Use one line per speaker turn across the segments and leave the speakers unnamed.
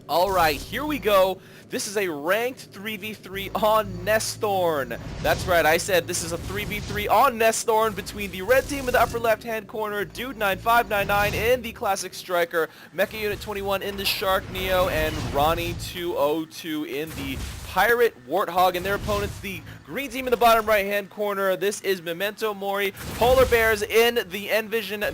Alright, here we go. This is a ranked 3v3 on Nesthorn. That's right, I said this is a 3v3 on Nesthorn between the red team in the upper left-hand corner, dude9599 in the classic striker, mechaunit21 in the shark Neo, and ronni202 in the pirate warthog, and their opponents, the green team in the bottom right-hand corner. This is Memento Mori, Polarbearz in the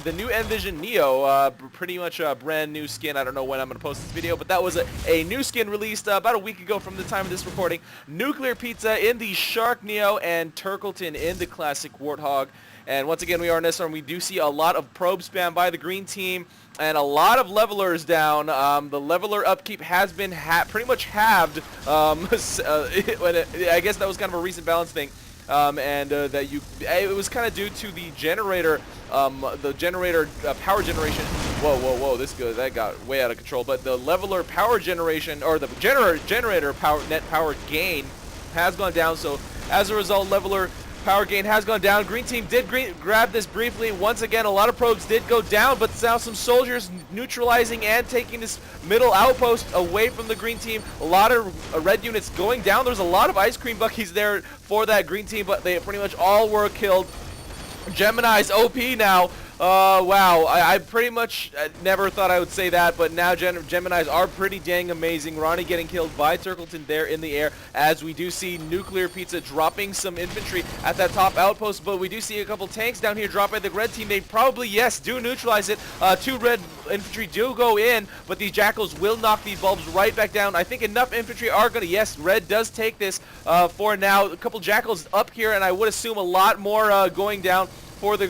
the new Envision Neo, pretty much a brand new skin. I don't know when I'm going to post this video, but that was a new skin released about a week ago from the time of this recording. NuclearPizza in the shark Neo, and Turkleton in the classic warthog. And once again, we are Nesthorn. We do see a lot of probe spam by the green team and a lot of levelers down. The leveler upkeep has been pretty much halved. I guess that was kind of a recent balance thing. It was kind of due to the generator, power generation. Whoa, that got way out of control. But the leveler power generation, or the generator net power gain has gone down. So as a result, leveler power gain has gone down. Green team did grab this briefly. Once again, a lot of probes did go down, but now some soldiers neutralizing and taking this middle outpost away from the green team. A lot of red units going down. There's a lot of ice cream buckies there for that green team, but they pretty much all were killed. Gemini's OP now. Wow, I pretty much never thought I would say that, but now Geminis are pretty dang amazing. Ronnie getting killed by Turkleton there in the air, as we do see NuclearPizza dropping some infantry at that top outpost, but we do see a couple tanks down here dropped by the red team. They probably, yes, do neutralize it. Two red infantry do go in, but these jackals will knock these bulbs right back down. I think enough infantry are going to, yes, red does take this for now. A couple jackals up here, and I would assume a lot more going down for the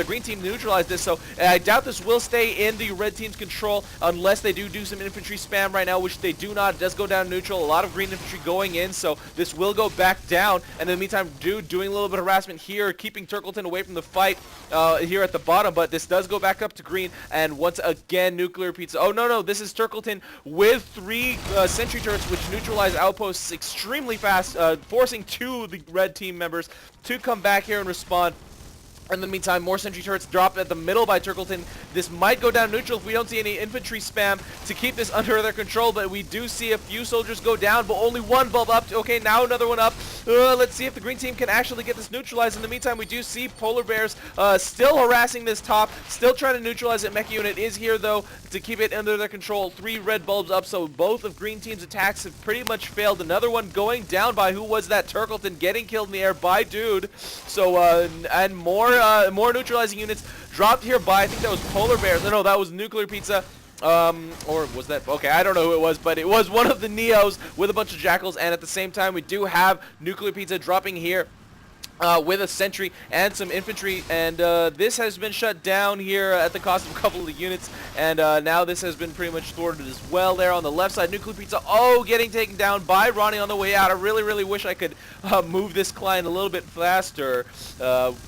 green team to neutralize this. So I doubt this will stay in the red team's control unless they do some infantry spam right now, which they do not. It does go down neutral. A lot of green infantry going in, so this will go back down. And in the meantime, Dude doing a little bit of harassment here, keeping Turkleton away from the fight here at the bottom. But this does go back up to green, and once again, NuclearPizza. Oh no, this is Turkleton with 3 sentry turrets, which neutralize outposts extremely fast, forcing 2 of the red team members to come back here and respond. In the meantime, more sentry turrets dropped at the middle by Turkleton. This might go down neutral if we don't see any infantry spam to keep this under their control, but we do see a few soldiers go down, but only one bulb up. Okay, now another one up. Let's see if the green team can actually get this neutralized. In the meantime, we do see Polarbearz still harassing this top, still trying to neutralize it. Mecha unit is here, though, to keep it under their control. 3 red bulbs up, so both of green team's attacks have pretty much failed. Another one going down by, who was that? Turkleton, getting killed in the air by Dude. So, and more neutralizing units dropped here by, I think that was Polarbearz. No, that was NuclearPizza. Or was that, okay, I don't know who it was, but it was one of the Neos with a bunch of jackals. And at the same time, we do have NuclearPizza dropping here with a sentry and some infantry, and this has been shut down here at the cost of a couple of the units, and now this has been pretty much thwarted as well there on the left side. NuclearPizza, getting taken down by Ronnie on the way out. I really wish I could move this client a little bit faster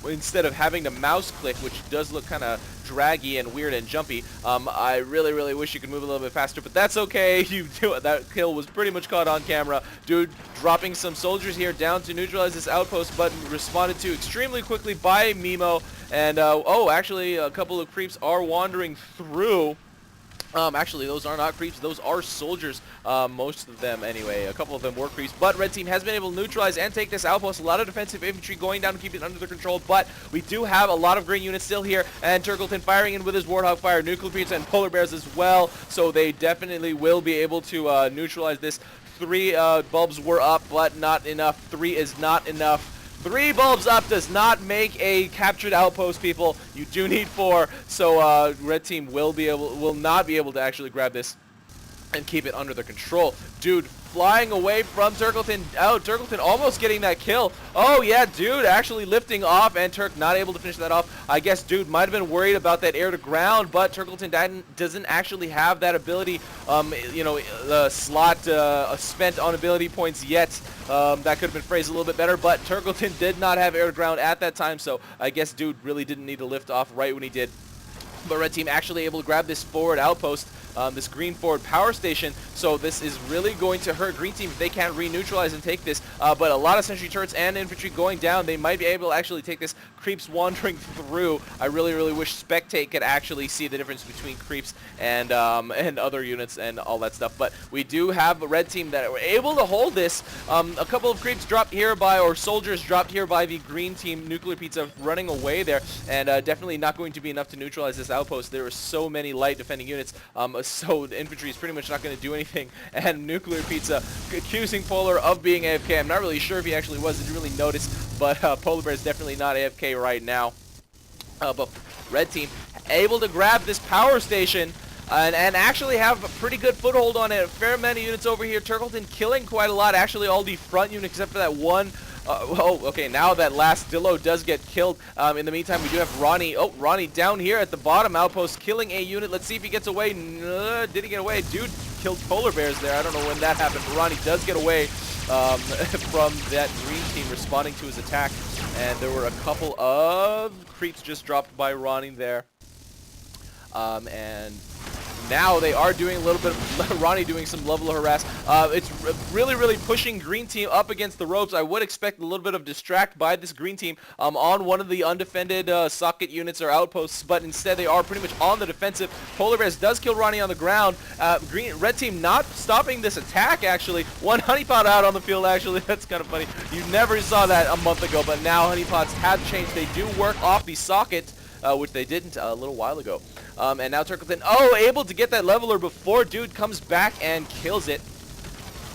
instead of having to mouse click, which does look kind of draggy and weird and jumpy. I really wish you could move a little bit faster, but that's okay. You do it. That kill was pretty much caught on camera. Dude dropping some soldiers here down to neutralize this outpost, but responded to extremely quickly by Mimo. And actually a couple of creeps are wandering through. Actually, those are not creeps. Those are soldiers, most of them anyway. A couple of them were creeps, but red team has been able to neutralize and take this outpost. A lot of defensive infantry going down to keep it under their control, but we do have a lot of green units still here, and Turkleton firing in with his Warthog fire, NuclearPizza and Polarbearz as well, so they definitely will be able to neutralize this. 3 bulbs were up, but not enough. 3 is not enough. 3 bulbs up does not make a captured outpost, people. You do need 4, so red team will not be able to actually grab this and keep it under their control. Dude flying away from Turkleton. Oh, Turkleton almost getting that kill. Oh yeah, Dude actually lifting off, and Turk not able to finish that off. I guess Dude might have been worried about that air to ground, but Turkleton doesn't actually have that ability, the slot spent on ability points yet. That could have been phrased a little bit better, but Turkleton did not have air to ground at that time, so I guess Dude really didn't need to lift off right when he did. But red team actually able to grab this forward outpost this green forward power station. So this is really going to hurt green team if they can't re-neutralize and take this. But a lot of sentry turrets and infantry going down. They might be able to actually take this. Creeps wandering through. I really wish Spectate could actually see the difference between creeps and other units and all that stuff. But we do have a red team that were able to hold this. A couple of creeps dropped here by, or soldiers dropped here by the green team. NuclearPizza running away there, and definitely not going to be enough to neutralize this outpost. There were so many light defending units, so the infantry is pretty much not going to do anything. And NuclearPizza accusing Polar of being AFK. I'm not really sure if he actually was. Didn't really notice, but Polarbear is definitely not AFK right now. But red team able to grab this power station and actually have a pretty good foothold on it. A fair amount of units over here. Turkleton killing quite a lot. Actually, all the front units except for that one. Oh, okay, now that last Dillo does get killed. In the meantime, we do have Ronnie. Oh, Ronnie down here at the bottom outpost killing a unit. Let's see if he gets away. Did he get away? Dude killed Polar Bears there. I don't know when that happened, but Ronnie does get away from that green team responding to his attack. And there were a couple of creeps just dropped by Ronnie there. And now they are doing a little bit of Ronnie doing some level of harass. It's really pushing green team up against the ropes. I would expect a little bit of distract by this green team on one of the undefended socket units or outposts, but instead they are pretty much on the defensive. Polar Bears does kill Ronnie on the ground. Red team not stopping this attack, actually. One honeypot out on the field, actually. That's kind of funny. You never saw that a month ago, but now honeypots have changed. They do work off the socket, which they didn't a little while ago. And now Turkleton, able to get that leveler before Dude comes back and kills it.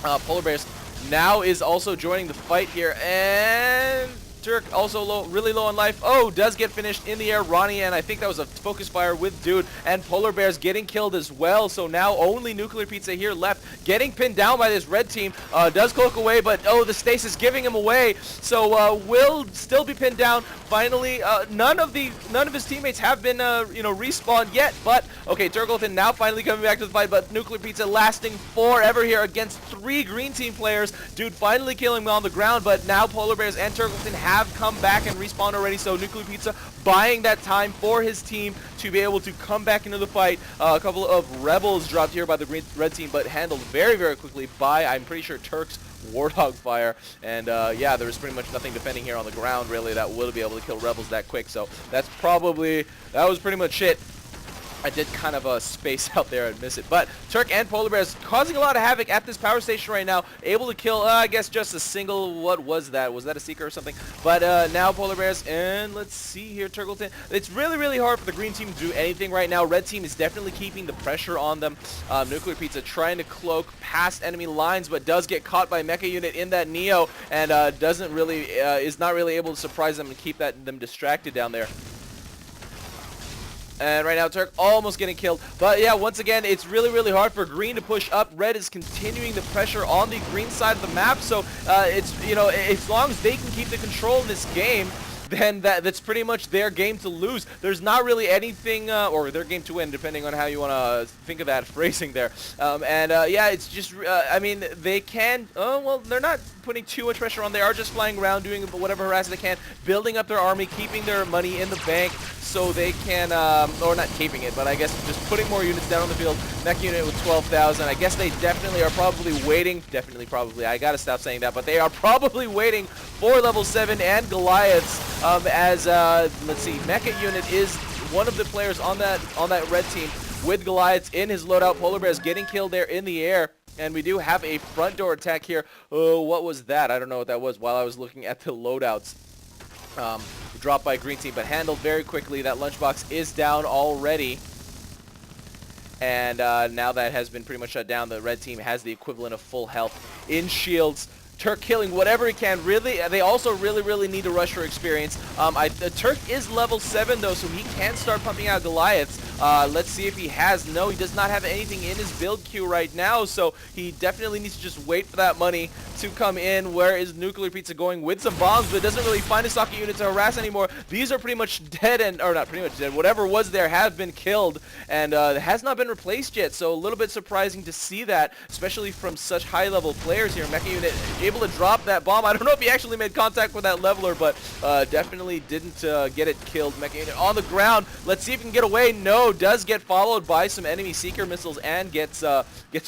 Polar Bears now is also joining the fight here, and Turk also really low on life. Does get finished in the air. Ronnie, and I think that was a focus fire with Dude, and Polar Bears getting killed as well. So now only NuclearPizza here left, getting pinned down by this red team. Does cloak away, but the stasis giving him away. So will still be pinned down. Finally, none of his teammates have been respawned yet. But okay, Turkleton now finally coming back to the fight, but NuclearPizza lasting forever here against 3 green team players. Dude finally killing him on the ground, but now Polar Bears and Turkleton have come back and respawned already, so NuclearPizza buying that time for his team to be able to come back into the fight. A couple of rebels dropped here by the red team, but handled very quickly by, I'm pretty sure, Turk's Wardhog fire. And yeah, there was pretty much nothing defending here on the ground, really, that would be able to kill rebels that quick. So that was pretty much it. I did kind of space out there and miss it. But Turk and Polar Bears causing a lot of havoc at this power station right now. Able to kill, I guess, just a single, what was that? Was that a Seeker or something? But now Polar Bears, and let's see here, Turkleton. It's really hard for the green team to do anything right now. Red team is definitely keeping the pressure on them. NuclearPizza trying to cloak past enemy lines, but does get caught by Mecha Unit in that Neo, and is not really able to surprise them and keep them distracted down there. And right now, Turk almost getting killed. But yeah, once again, it's really hard for green to push up. Red is continuing the pressure on the green side of the map. So it's, as long as they can keep the control in this game, then that's pretty much their game to lose. There's not really anything, or their game to win, depending on how you want to think of that phrasing there. Yeah, it's just, I mean, they can, well, they're not putting too much pressure on. They are just flying around, doing whatever harass they can, building up their army, keeping their money in the bank, so they can, or not keeping it, but I guess just putting more units down on the field. Mech unit with 12,000. I guess they definitely are probably waiting, probably, I gotta stop saying that, but they are probably waiting for level 7 and Goliaths, let's see, Mecha unit is one of the players on that red team with Goliaths in his loadout. Polar Bears getting killed there in the air. And we do have a front door attack here. Oh, what was that? I don't know what that was while I was looking at the loadouts. Dropped by green team, but handled very quickly. That lunchbox is down already. And now that has been pretty much shut down. The red team has the equivalent of full health in shields. Turk killing whatever he can. Really, they also really need to rush for experience. Turk is level 7 though, so he can start pumping out Goliaths. Let's see if he has. No, he does not have anything in his build queue right now, so he definitely needs to just wait for that money to come in. Where is NuclearPizza going with some bombs, but doesn't really find a socket unit to harass anymore. These are pretty much dead, or not pretty much dead. Whatever was there have been killed, and has not been replaced yet, so a little bit surprising to see that, especially from such high-level players here. Mecha unit able to drop that bomb. I don't know if he actually made contact with that leveler, but definitely didn't get it killed. Mechaunit on the ground. Let's see if he can get away. No, does get followed by some enemy Seeker missiles and gets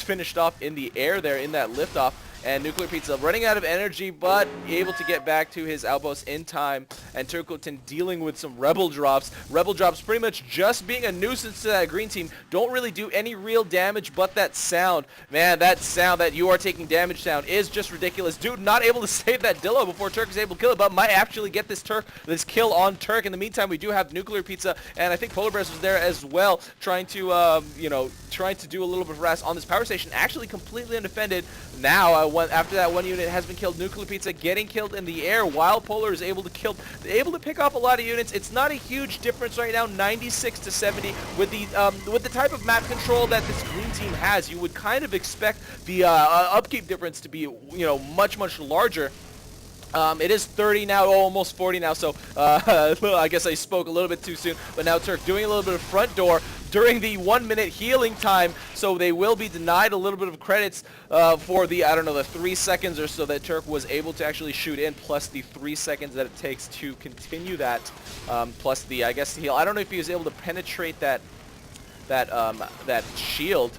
finished off in the air there in that liftoff. And NuclearPizza running out of energy, but able to get back to his outpost in time. And Turkleton dealing with some Rebel drops. Rebel drops pretty much just being a nuisance to that green team. Don't really do any real damage, but that sound. Man, that sound, that you are taking damage sound, is just ridiculous. Dude, not able to save that Dillo before Turk is able to kill it, but might actually get this kill on Turk. In the meantime, we do have NuclearPizza, and I think Polarbearz was there as well, trying to, trying to do a little bit of harass on this power station. Actually completely undefended. Now, after that one unit has been killed, NuclearPizza getting killed in the air while Polar is able to pick off a lot of units. It's not a huge difference right now, 96 to 70. With the type of map control that this green team has, you would kind of expect the upkeep difference to be, much larger. It is 30 now, almost 40 now, so I guess I spoke a little bit too soon. But now Turk doing a little bit of front door during the 1 minute healing time, so they will be denied a little bit of credits for the, the 3 seconds or so that Turk was able to actually shoot in, plus the 3 seconds that it takes to continue that, plus the, I guess, heal. I don't know if he was able to penetrate that shield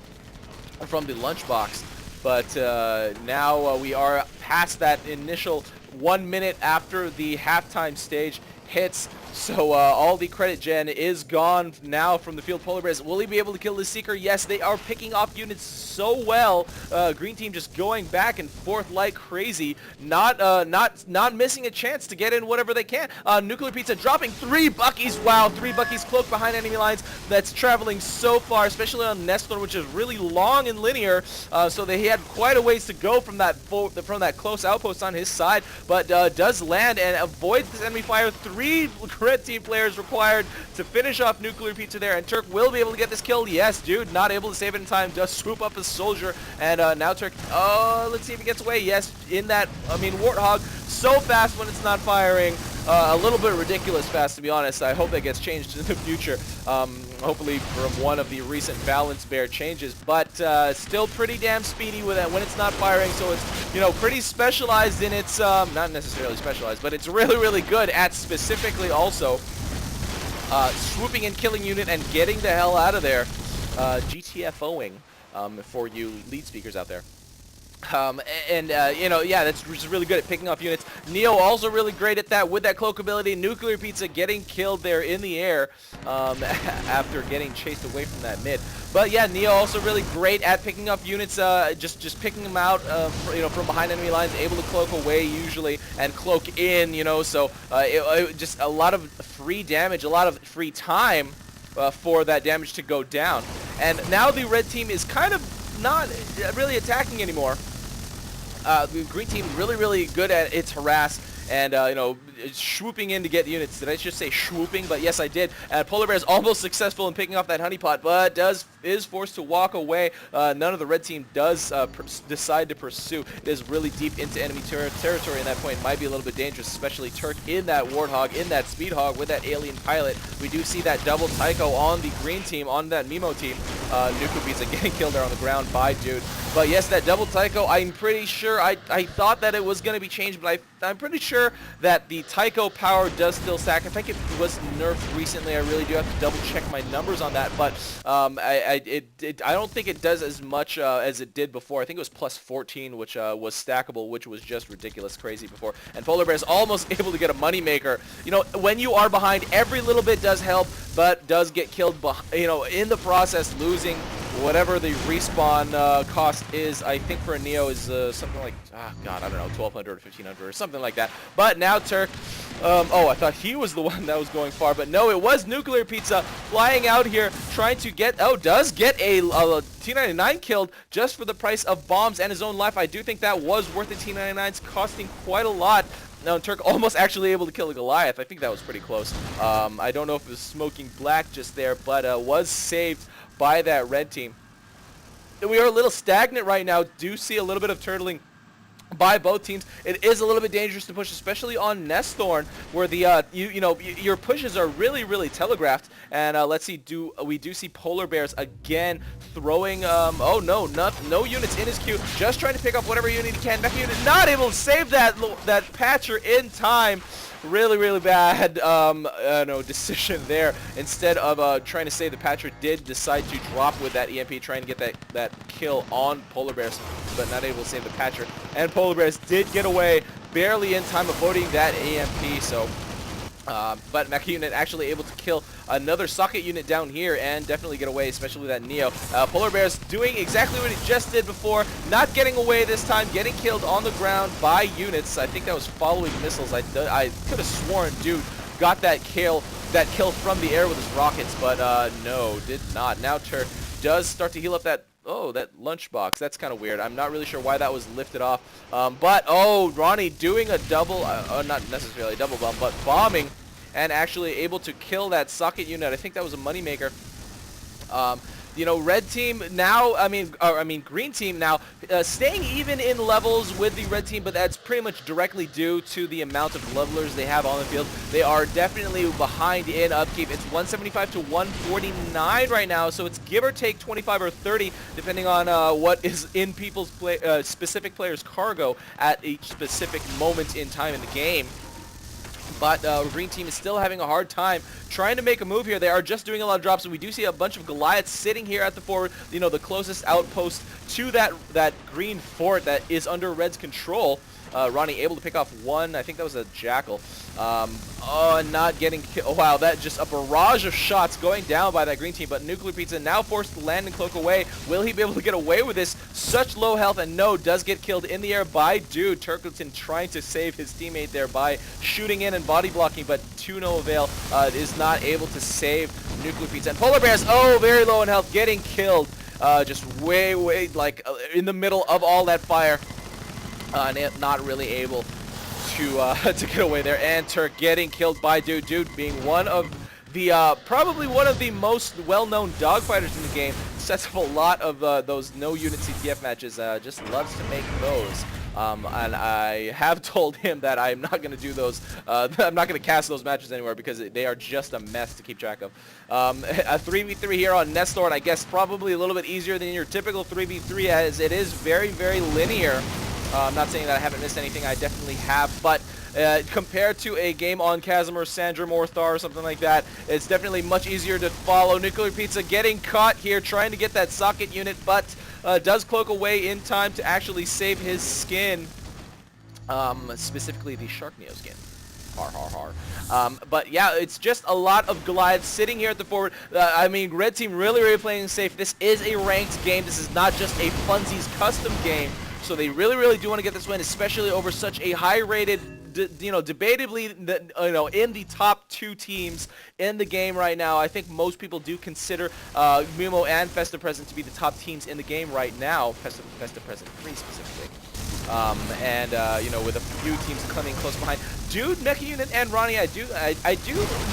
from the lunchbox, but now we are past that initial 1 minute after the halftime stage hits. So all the credit gen is gone now from the field. Polarbearz, will he be able to kill the Seeker? Yes, they are picking off units so well. Green team just going back and forth like crazy, not missing a chance to get in whatever they can. NuclearPizza dropping 3 Buckies. Wow, 3 Buckies cloaked behind enemy lines. That's traveling so far, especially on Nesthorn, which is really long and linear. So he had quite a ways to go from that close outpost on his side, but does land and avoids this enemy fire. 3 red team players required to finish off NuclearPizza there, and Turk will be able to get this kill. Yes, dude, not able to save it in time. Does swoop up a soldier, and now Turk, let's see if he gets away. Yes, in that, Warthog, so fast when it's not firing. A little bit ridiculous fast, to be honest. I hope that gets changed in the future. Hopefully from one of the recent Balance Bear changes, but still pretty damn speedy with it when it's not firing. So it's, pretty specialized in its, not necessarily specialized, but it's really good at specifically also swooping and killing unit and getting the hell out of there. GTFOing for you lead speakers out there. Yeah, that's just really good at picking off units. Neo also really great at that with that cloak ability. NuclearPizza getting killed there in the air after getting chased away from that mid. But yeah, Neo also really great at picking up units, just picking them out, from behind enemy lines, able to cloak away usually and cloak in, so just a lot of free damage, a lot of free time for that damage to go down. And now the red team is kind of not really attacking anymore. The green team really good at its harass and swooping in to get units. Did I just say swooping? But yes, I did. Polarbearz almost successful in picking off that honeypot, but is forced to walk away. None of the red team does decide to pursue. It is really deep into enemy territory, and that point might be a little bit dangerous, especially Turk in that Warthog, in that Speedhog with that alien pilot. We do see that double Tycho on the green team, on that Mimo team. NuclearPizza getting killed there on the ground by Dude. But yes, that double Tycho, I'm pretty sure, I thought that it was going to be changed, but I'm pretty sure that the Tycho power does still stack. I think it was nerfed recently. I really do have to double check my numbers on that, but I don't think it does as much as it did before. I think it was plus 14, which was stackable, which was just ridiculous crazy before. And Polarbearz almost able to get a moneymaker. When you are behind, every little bit does help, but does get killed, in the process, losing whatever the respawn cost is. I think for a Neo is something like, I don't know, 1,200 or 1,500 or something like that. But now Turk, I thought he was the one that was going far, but no, it was NuclearPizza flying out here trying to get, does get a T99 killed just for the price of bombs and his own life. I do think that was worth it. T99's costing quite a lot. Now, Turk almost actually able to kill a Goliath. I think that was pretty close. I don't know if it was smoking black just there, but was saved by that red team. We are a little stagnant right now. Do see a little bit of turtling by both teams. It is a little bit dangerous to push, especially on Nesthorn, where the your pushes are really telegraphed. And let's see, we do see Polarbearz again throwing oh no units in his queue, just trying to pick up whatever unit he can. mechaunit not able to save that patcher in time. Really bad decision there. Instead of trying to save the patcher, did decide to drop with that EMP, trying to get that kill on Polarbearz, but not able to save the patcher. And Polarbearz did get away barely in time, avoiding that EMP. So but mechaunit actually able to kill another socket unit down here and definitely get away, especially with that Neo. Polarbearz doing exactly what he just did before, not getting away this time, getting killed on the ground by units. I think that was following missiles. I could have sworn dude got that kill from the air with his rockets, but no, did not. Now Turk does start to heal up that lunchbox. That's kind of weird. I'm not really sure why that was lifted off. But, Ronnie doing a double, not necessarily a double bomb, but bombing, and actually able to kill that socket unit. I think that was a moneymaker. Red team now, green team now, staying even in levels with the red team, but that's pretty much directly due to the amount of levelers they have on the field. They are definitely behind in upkeep. It's 175 to 149 right now, so it's give or take 25 or 30, depending on what is in people's specific players' cargo at each specific moment in time in the game. But green team is still having a hard time trying to make a move here. They are just doing a lot of drops, and we do see a bunch of Goliaths sitting here at the forward, the closest outpost to that green fort that is under red's control. Ronnie able to pick off one. I think that was a Jackal. Not getting killed. Oh, wow, that just a barrage of shots going down by that green team. But NuclearPizza now forced to land and cloak away. Will he be able to get away with this? Such low health, and no, does get killed in the air by Dude. Turkleton trying to save his teammate there by shooting in and body blocking, but to no avail. Is not able to save NuclearPizza. And Polarbearz, very low in health, getting killed. Just way, like, in the middle of all that fire. Not really able to get away there, and Turk getting killed by Dude. Dude being one of the probably one of the most well-known dogfighters in the game. Sets up a lot of those no-unit CTF matches. Just loves to make those. And I have told him that I'm not going to do those. I'm not going to cast those matches anywhere because they are just a mess to keep track of. A 3v3 here on Nesthorn, I guess probably a little bit easier than your typical 3v3, as it is very linear. I'm not saying that I haven't missed anything. I definitely have, but compared to a game on Chasm or Sandrum or Thar or something like that, it's definitely much easier to follow. NuclearPizza getting caught here, trying to get that socket unit, but does cloak away in time to actually save his skin, specifically the Shark Neo skin. But yeah, it's just a lot of Goliaths sitting here at the forward. Red team really playing safe. This is a ranked game. This is not just a funsies custom game. So they really do want to get this win, especially over such a high-rated, debatably, in the top two teams in the game right now. I think most people do consider Knomo and Festa Present to be the top teams in the game right now. Festa Present 3 specifically. With a few teams coming close behind. Dude, mechaunit, and Ronnie, I do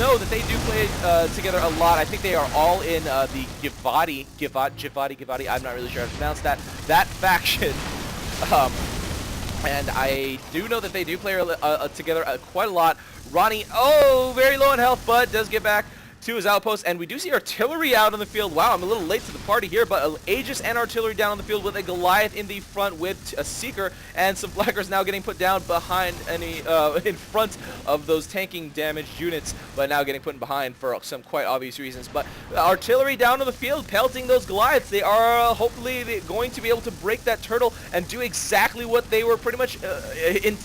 know that they do play together a lot. I think they are all in the Givati. I'm not really sure how to pronounce that faction. And I do know that they do play together quite a lot. Ronnie, very low in health, but does get back to his outpost, and we do see artillery out on the field. Wow, I'm a little late to the party here, but Aegis and artillery down on the field with a Goliath in the front with a Seeker, and some flaggers now getting put down behind in front of those tanking damaged units, but now getting put in behind for some quite obvious reasons. But artillery down on the field, pelting those Goliaths. They are hopefully going to be able to break that turtle and do exactly what they were pretty much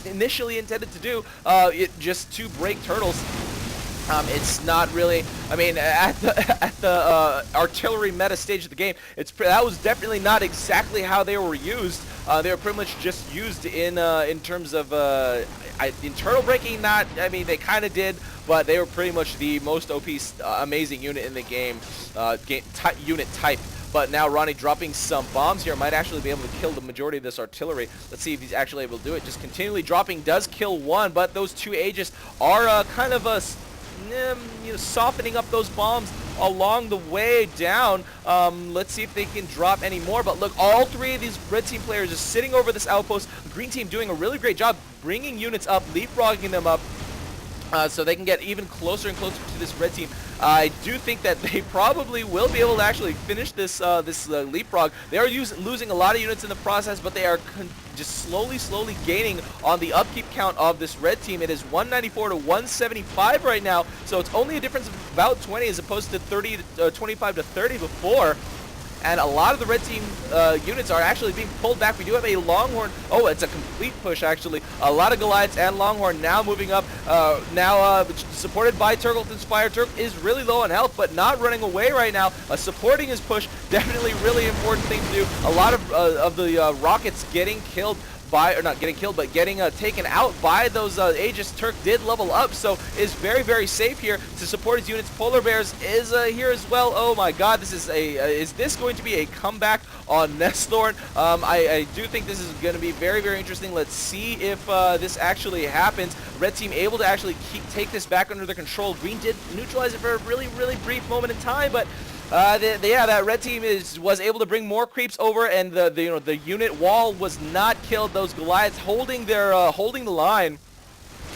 initially intended to do, just to break turtles. It's not really, at the artillery meta stage of the game, that was definitely not exactly how they were used. They were pretty much just used in terms of in turtle breaking. They kind of did, but they were pretty much the most OP amazing unit in the game, unit type. But now Ronnie dropping some bombs here might actually be able to kill the majority of this artillery. Let's see if he's actually able to do it. Just continually dropping, does kill one, but those two Aegis are kind of softening up those bombs along the way down. Let's see if they can drop any more. But look, all three of these red team players are sitting over this outpost. The green team doing a really great job bringing units up, leapfrogging them up, so they can get even closer and closer to this red team. I do think that they probably will be able to actually finish this leapfrog. They are losing a lot of units in the process, but they are just slowly gaining on the upkeep count of this red team. It is 194 to 175 right now, so it's only a difference of about 20 as opposed to 25 to 30 before. And a lot of the red team units are actually being pulled back. We do have a Longhorn. Oh, it's a complete push, actually. A lot of Goliaths and Longhorn now moving up. Now supported by Turkleton's fire. Turk is really low on health, but not running away right now. Supporting his push, definitely really important thing to do. A lot of the rockets getting killed by, or not getting killed, but getting taken out by those Aegis. Turk did level up, so is very safe here to support his units. Polarbearz is here as well. Oh my god, this is this going to be a comeback on Nesthorn? I do think this is going to be very interesting. Let's see if this actually happens. Red team able to actually take this back under their control. Green did neutralize it for a really brief moment in time, but that red team was able to bring more creeps over, and the unit wall was not killed. Those Goliaths holding their holding the line.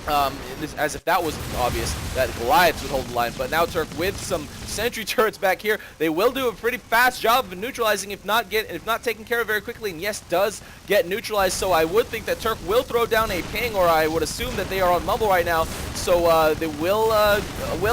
As if that wasn't obvious that Goliaths would hold the line, but now Turk with some sentry turrets back here, they will do a pretty fast job of neutralizing if not taken care of very quickly, and yes, does get neutralized. So I would think that Turk will throw down a ping, or I would assume that they are on mumble right now. So they will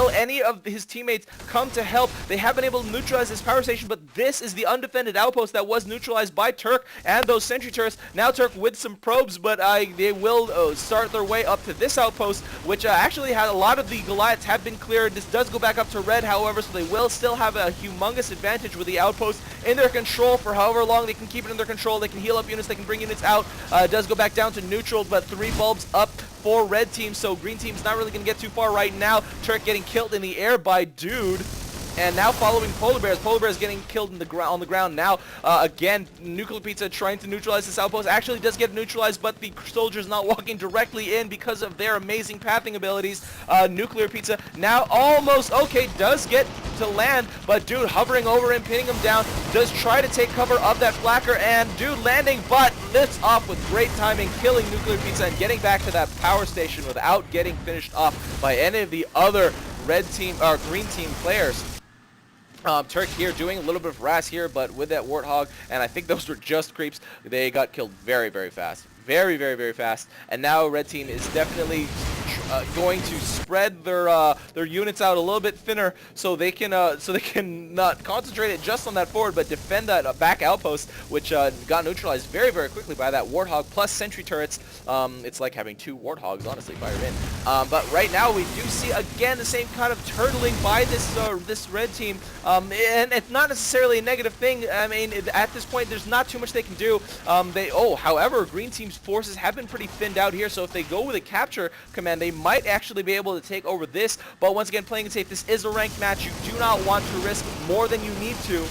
any of his teammates come to help? They have been able to neutralize this power station, but this is the undefended outpost that was neutralized by Turk and those sentry turrets. Now Turk with some probes, but they will start their way up to this outpost, which actually had a lot of the Goliaths have been cleared. This does go back up to red, however, so they will still have a humongous advantage with the outpost in their control for however long they can keep it in their control. They can heal up units, they can bring units out. It does go back down to neutral, but 3 bulbs up for red team, so green team's not really going to get too far right now. Turk getting killed in the air by Dude. And now following Polarbearz. Polarbearz getting killed on the ground now. Again, NuclearPizza trying to neutralize this outpost. Actually does get neutralized, but the soldiers not walking directly in because of their amazing pathing abilities. NuclearPizza now almost okay, does get to land, but Dude hovering over him, pinning him down, does try to take cover of that flacker, and Dude landing, but lifts off with great timing, killing NuclearPizza and getting back to that power station without getting finished off by any of the other red team or green team players. Turk here doing a little bit of harass here, but with that Warthog, and I think those were just creeps, they got killed very fast. Very fast. And now red team is definitely going to spread their units out a little bit thinner, so they can not concentrate it just on that forward, but defend that back outpost, which got neutralized very quickly by that Warthog plus sentry turrets. It's like having 2 Warthogs, honestly, fire in. But right now we do see again the same kind of turtling by this red team, and it's not necessarily a negative thing. I mean, at this point, there's not too much they can do. However, green team's forces have been pretty thinned out here, so if they go with a capture command, they might actually be able to take over this. But once again, playing it safe, this is a ranked match. You do not want to risk more than you need to,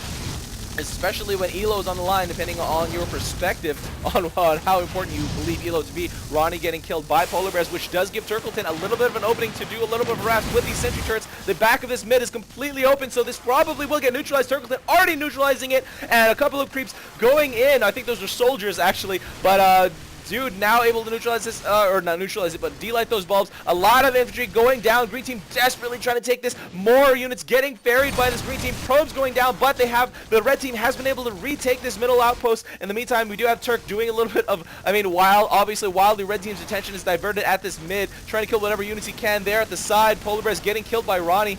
especially when Elo's on the line, depending on your perspective on how important you believe Elo to be. Ronnie getting killed by Polarbearz, which does give Turkleton a little bit of an opening to do a little bit of harass with these sentry turrets. The back of this mid is completely open, so this probably will get neutralized. Turkleton already neutralizing it, and a couple of creeps going in. I think those are soldiers, actually, but Dude now able to neutralize this, or not neutralize it, but delight those bulbs. A lot of infantry going down. Green team desperately trying to take this. More units getting ferried by this green team. Probes going down, but the red team has been able to retake this middle outpost. In the meantime, we do have Turk doing a little bit of, while the red team's attention is diverted at this mid, trying to kill whatever units he can there at the side. Polarbearz getting killed by Ronnie,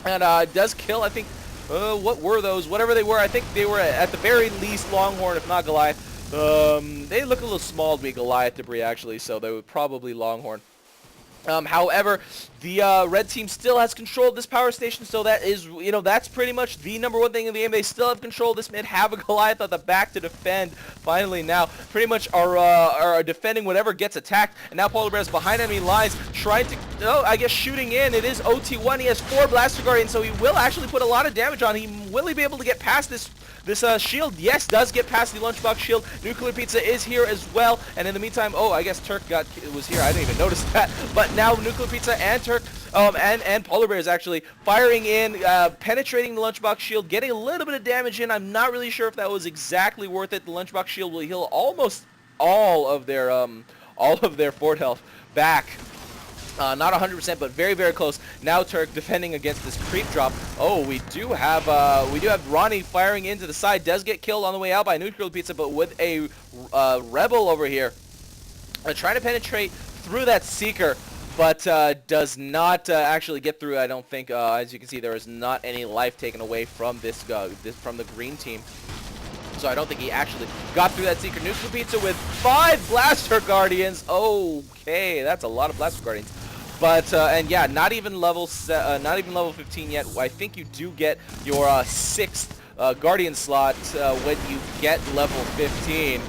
and does kill, I think, what were those? Whatever they were, I think they were at the very least Longhorn, if not Goliath. They look a little small to be Goliath debris, actually, so they were probably Longhorn. However, the red team still has control of this power station, so that is, that's pretty much the #1 thing in the game. They still have control of this mid, have a Goliath at the back to defend. Finally now, pretty much are defending whatever gets attacked. And now Polarbearz behind enemy lines, trying to, shooting in. It is OT1. He has 4 Blaster Guardians, so he will actually put a lot of damage on. Will he be able to get past this This shield, yes, does get past the lunchbox shield. NuclearPizza is here as well, and in the meantime, oh, I guess Turk was here. I didn't even notice that. But now NuclearPizza and Turk and Polarbearz actually firing in, penetrating the lunchbox shield, getting a little bit of damage in. I'm not really sure if that was exactly worth it. The lunchbox shield will heal almost all of their fort health back. Not 100%, but very, very close. Now Turk defending against this creep drop. Oh, we do have Ronnie firing into the side. Does get killed on the way out by NuclearPizza, but with a Rebel over here, trying to penetrate through that Seeker, but does not actually get through. I don't think. As you can see, there is not any life taken away from from the green team. So I don't think he actually got through that Seeker. NuclearPizza with 5 Blaster Guardians. Okay, that's a lot of Blaster Guardians. But and yeah, not even level 15 yet. I think you do get your 6th Guardian slot when you get level 15,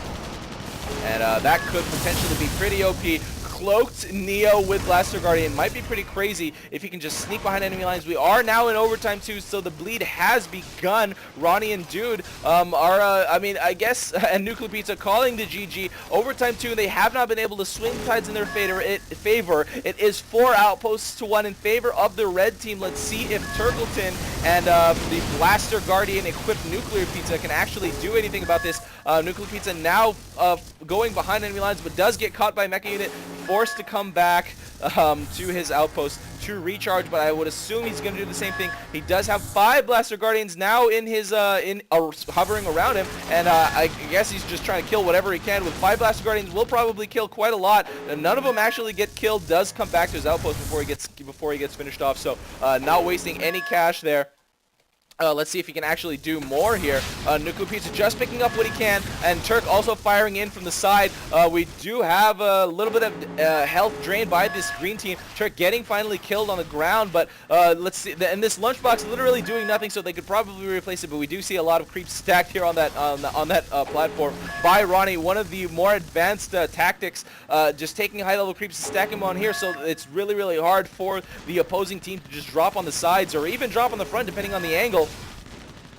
and that could potentially be pretty OP. Cloaked Neo with Blaster Guardian might be pretty crazy if he can just sneak behind enemy lines. We are now in overtime too, so the bleed has begun. Ronnie and Dude I mean, I guess, and NuclearPizza calling the GG. Overtime 2, they have not been able to swing tides in their favor. It is 4 outposts to 1 in favor of the red team. Let's see if Turkleton and the Blaster Guardian equipped NuclearPizza can actually do anything about this. NuclearPizza now going behind enemy lines, but does get caught by Mecha Unit, forced to come back to his outpost to recharge, but I would assume he's going to do the same thing. He does have 5 Blaster Guardians now in his hovering around him, and I guess he's just trying to kill whatever he can. With 5 Blaster Guardians, will probably kill quite a lot, and none of them actually get killed. Does come back to his outpost before he gets finished off, so not wasting any cash there. Let's see if he can actually do more here. NuclearPizza just picking up what he can, and Turk also firing in from the side. We do have a little bit of health drained by this green team. Turk getting finally killed on the ground, but let's see. And this lunchbox literally doing nothing, so they could probably replace it. But we do see a lot of creeps stacked here on that platform by Ronnie. One of the more advanced tactics, just taking high-level creeps and stacking them on here. So it's really, really hard for the opposing team to just drop on the sides or even drop on the front, depending on the angle.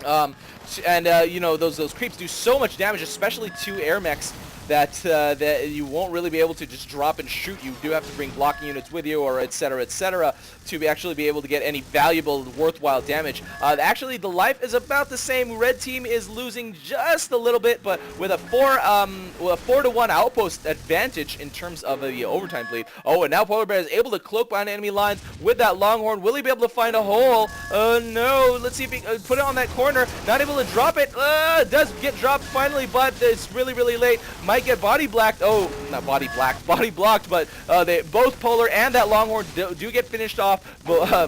You know, those creeps do so much damage, especially to AirMechs, that you won't really be able to just drop and shoot. You do have to bring blocking units with you, or etc., to actually be able to get any valuable, worthwhile damage. Actually, the life is about the same. Red team is losing just a little bit, but with a 4-to-1 outpost advantage in terms of the overtime bleed. Oh, and now Polarbearz is able to cloak behind enemy lines with that Longhorn. Will he be able to find a hole? No. Let's see if he put it on that corner. Not able to drop it. Does get dropped finally, but it's really, really late. Might get body blacked. Oh, not body blacked, body blocked, but they both Polar and that Longhorn do get finished off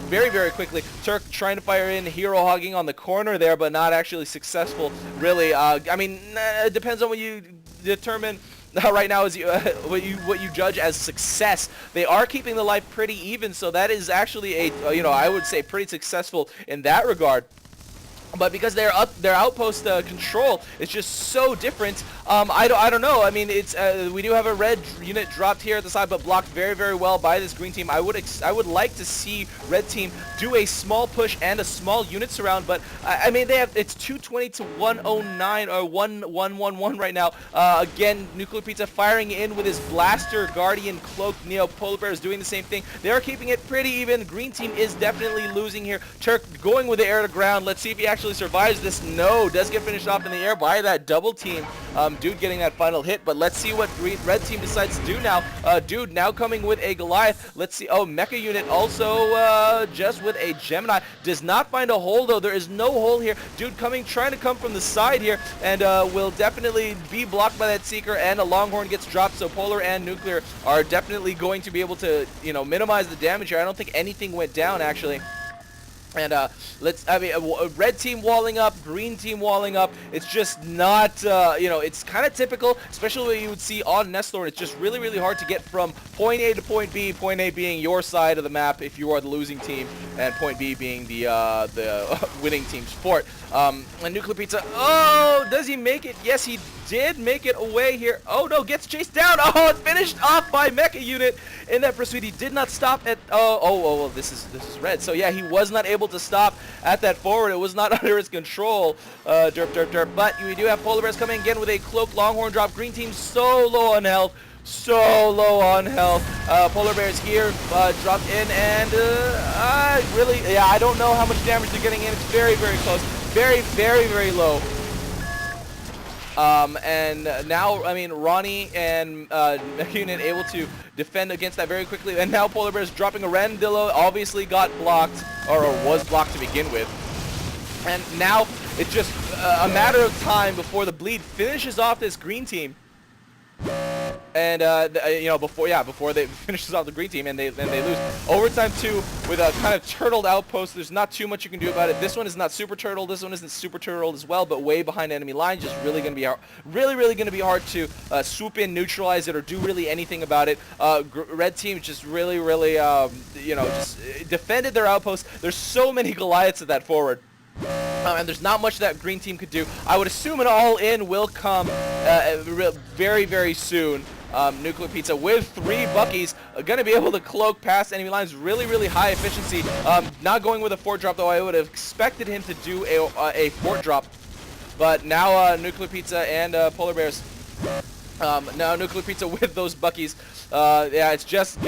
very, very quickly. Turk trying to fire in, hero hogging on the corner there, but not actually successful, really. I mean, it depends on what you determine right now is what you judge as success. They are keeping the life pretty even, so that is actually a I would say pretty successful in that regard. But because their outpost control is just so different, I don't know. I mean, it's we do have a red unit dropped here at the side, but blocked very, very well by this green team. I would like to see red team do a small push and a small unit surround, but I mean it's 220 to 109 or 1111 right now. Again, NuclearPizza firing in with his Blaster Guardian Cloak. Neo Polarbearz is doing the same thing. They are keeping it pretty even. Green team is definitely losing here. Turk going with the air to ground. Let's see if he actually survives this. No, does get finished off in the air by that double team. Dude getting that final hit, but let's see what red team decides to do now. Dude now coming with a Goliath. Let's see. Oh, Mecha Unit also just with a Gemini. Does not find a hole though. There is no hole here. Dude trying to come from the side here, and will definitely be blocked by that Seeker, and a Longhorn gets dropped, so Polar and Nuclear are definitely going to be able to, minimize the damage here. I don't think anything went down actually. And red team walling up, green team walling up. It's just not, it's kind of typical, especially what you would see on Nesthorn. It's just really, really hard to get from point A to point B, point A being your side of the map if you are the losing team, and point B being the winning team's fort. And NuclearPizza, oh, does he make it? Yes, he did make it away here. Oh no, gets chased down. Oh, it's finished off by Mecha Unit in that pursuit. He did not stop at, this is red. So yeah, he was not able to stop at that forward. It was not under his control, derp. But we do have Polarbearz coming again with a cloak Longhorn drop. Green team so low on health. So low on health. Polarbearz here dropped in, and I don't know how much damage they're getting in. It's very, very close. Very, very, very low. And now, I mean, Ronnie and mechaunit able to defend against that very quickly. And now Polarbearz dropping a Randillo, obviously got blocked, or was blocked to begin with. And now it's just a matter of time before the bleed finishes off this green team. And before they finishes off the green team, and they lose overtime 2 with a kind of turtled outpost. There's not too much you can do about it. This one is not super turtled. This one isn't super turtled as well, but way behind enemy lines. Just really gonna be really gonna be hard to swoop in, neutralize it, or do really anything about it. Red team just really just defended their outpost. There's so many Goliaths at that forward. And there's not much that green team could do. I would assume an all-in will come very, very soon. NuclearPizza with 3 Buckies going to be able to cloak past enemy lines. Really, really high efficiency. Not going with a fort drop, though. I would have expected him to do a fort drop. But now NuclearPizza and Polarbearz. Now NuclearPizza with those Buckies. It's just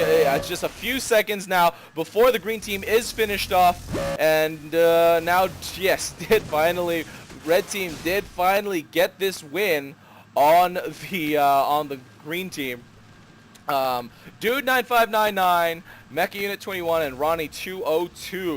a few seconds now before the green team is finished off, and now yes, red team did finally get this win on the green team. dude9599, mechaunit21, and ronni202.